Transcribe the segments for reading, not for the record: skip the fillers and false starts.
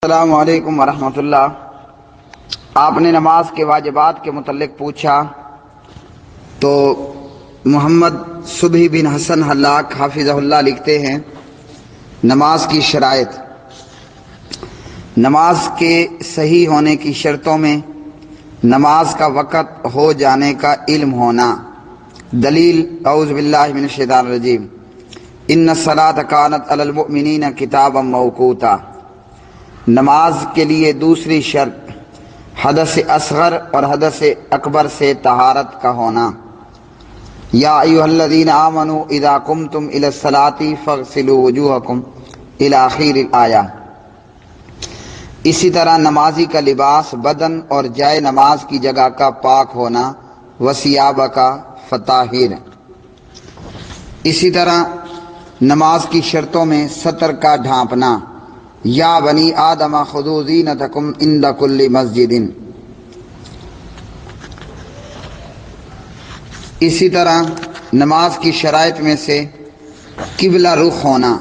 السلام علیکم ورحمۃ اللہ۔ آپ نے نماز کے واجبات کے متعلق پوچھا تو محمد صبحی بن حسن حلاق حافظہ اللہ لکھتے ہیں، نماز کی شرائط۔ نماز کے صحیح ہونے کی شرطوں میں نماز کا وقت ہو جانے کا علم ہونا۔ دلیل اعوذ باللہ من الشیطان الرجیم، ان الصلاۃ کانت علی المؤمنین کتابا موقوتا۔ نماز کے لیے دوسری شرط حدث اصغر اور حدث اکبر سے طہارت کا ہونا۔ یا ایھا الذین آمنوا اذا قمتم الی الصلاۃ فاغسلوا وجوہکم الی آخر الآیہ۔ اسی طرح نمازی کا لباس بدن اور جائے نماز کی جگہ کا پاک ہونا، وثیابک فطہر۔ اسی طرح نماز کی شرطوں میں سطر کا ڈھانپنا، یا بنی آدم خذوا زینتکم عند کل مسجد۔ اسی طرح نماز کی شرائط میں سے قبلہ رخ ہونا۔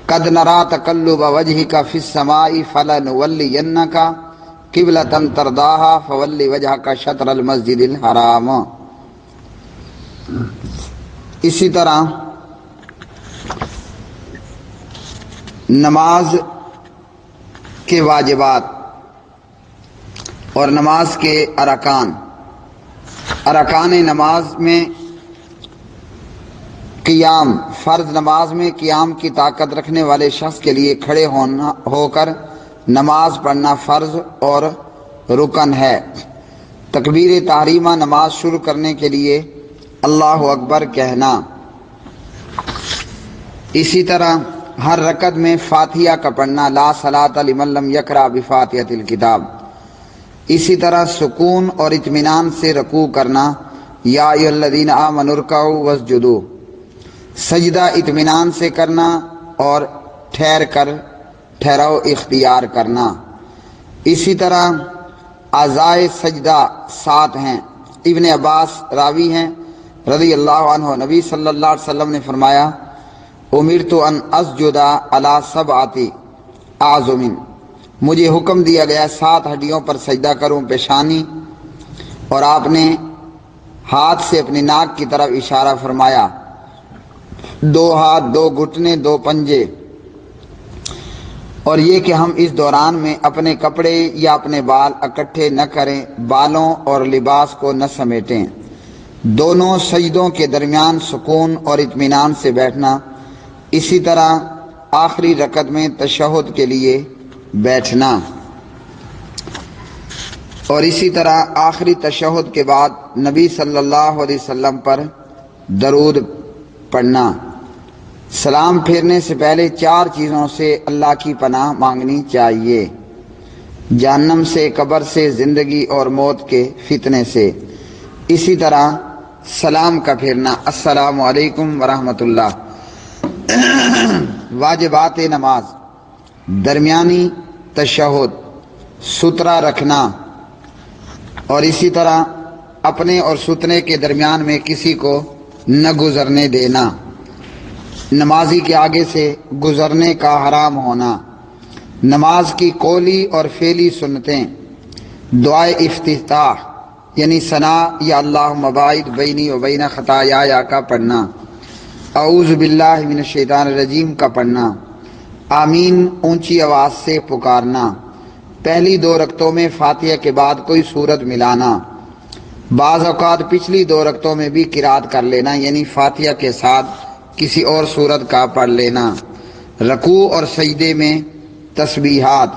قد نری تقلب وجہک فی السماء فلنولینک قبلۃ ترضاها فول وجہک شطر المسجد الحرام۔ اسی طرح نماز کے واجبات اور نماز کے ارکان نماز میں قیام۔ فرض نماز میں قیام کی طاقت رکھنے والے شخص کے لیے کھڑے ہو کر نماز پڑھنا فرض اور رکن ہے۔ تکبیر تحریمہ نماز شروع کرنے کے لیے اللہ اکبر کہنا۔ اسی طرح ہر رکعت میں فاتحہ کا پڑھنا، لا صلاۃ لمن لم یقرأ بفاتحۃ الکتاب۔ اسی طرح سکون اور اطمینان سے رکوع کرنا، یا ایھا الذین آمنوا ارکعوا واسجدوا۔ سجدہ اطمینان سے کرنا اور ٹھہراؤ اختیار کرنا۔ اسی طرح اعضائے سجدہ 7 ہیں۔ ابن عباس راوی ہیں رضی اللہ عنہ، نبی صلی اللہ علیہ وسلم نے فرمایا، امرت ان اسجد علی 7 اعظم۔ مجھے حکم دیا گیا 7 ہڈیوں پر سجدہ کروں، پیشانی، اور آپ نے ہاتھ سے اپنی ناک کی طرف اشارہ فرمایا، 2 ہاتھ، 2 گھٹنے، 2 پنجے، اور یہ کہ ہم اس دوران میں اپنے کپڑے یا اپنے بال اکٹھے نہ کریں، بالوں اور لباس کو نہ سمیٹیں۔ دونوں سجدوں کے درمیان سکون اور اطمینان سے بیٹھنا۔ اسی طرح آخری رکعت میں تشہد کے لیے بیٹھنا، اور اسی طرح آخری تشہد کے بعد نبی صلی اللہ علیہ وسلم پر درود پڑھنا۔ سلام پھیرنے سے پہلے 4 چیزوں سے اللہ کی پناہ مانگنی چاہیے: جہنم سے، قبر سے، زندگی اور موت کے فتنے سے۔ اسی طرح سلام کا پھیرنا، السلام علیکم ورحمۃ اللہ۔ واجبات نماز: درمیانی تشہد، سترہ رکھنا، اور اسی طرح اپنے اور سترے کے درمیان میں کسی کو نہ گزرنے دینا، نمازی کے آگے سے گزرنے کا حرام ہونا۔ نماز کی قولی اور فعلی سنتیں: دعائے افتتاح یعنی ثنا یا اللہم باعد بینی و بین خطایایا کا پڑھنا، اعوذ باللہ من الشیطان الرجیم کا پڑھنا، آمین اونچی آواز سے پکارنا، پہلی 2 رکعتوں میں فاتحہ کے بعد کوئی سورت ملانا، بعض اوقات پچھلی 2 رکعتوں میں بھی قرات کر لینا، یعنی فاتحہ کے ساتھ کسی اور سورت کا پڑھ لینا۔ رکوع اور سجدے میں تسبیحات: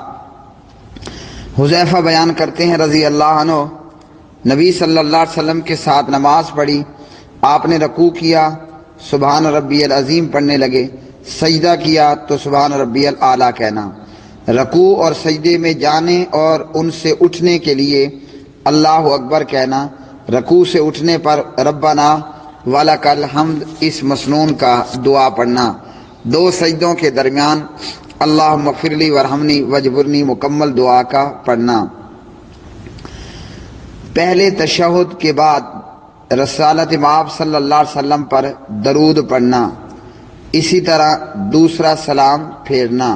حذیفہ بیان کرتے ہیں رضی اللہ عنہ، نبی صلی اللہ علیہ وسلم کے ساتھ نماز پڑھی، آپ نے رکوع کیا، سبحان ربی العظیم پڑھنے لگے، سجدہ کیا تو سبحان ربی الاعلیٰ کہنا۔ رکوع اور سجدے میں جانے اور ان سے اٹھنے کے لیے اللہ اکبر کہنا۔ رکوع سے اٹھنے پر ربنا ولک الحمد اس مسنون کا دعا پڑھنا۔ 2 سجدوں کے درمیان اللہم اغفر لی وارحمنی واجبرنی مکمل دعا کا پڑھنا۔ پہلے تشہد کے بعد رسالت مآب صلی اللہ علیہ وسلم پر درود پڑھنا۔ اسی طرح دوسرا سلام پھیرنا،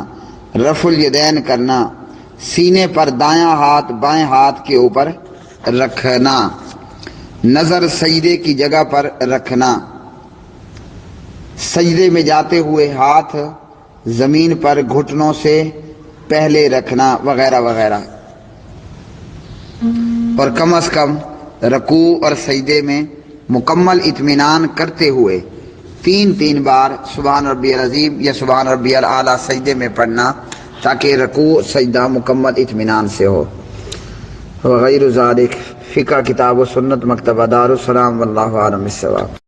رفع الیدین کرنا، سینے پر دایاں ہاتھ بائیں ہاتھ کے اوپر رکھنا، نظر سجدے کی جگہ پر رکھنا، سجدے میں جاتے ہوئے ہاتھ زمین پر گھٹنوں سے پہلے رکھنا وغیرہ وغیرہ، اور کم از کم رکوع اور سجدے میں مکمل اطمینان کرتے ہوئے 3 بار سبحان ربی العظیم یا سبحان ربی الاعلیٰ سجدے میں پڑھنا، تاکہ رکوع سجدہ مکمل اطمینان سے ہو۔ وغیر ذالک، فقہ کتاب و سنت، مکتبہ دار السلام، واللہ اعلم بالصواب۔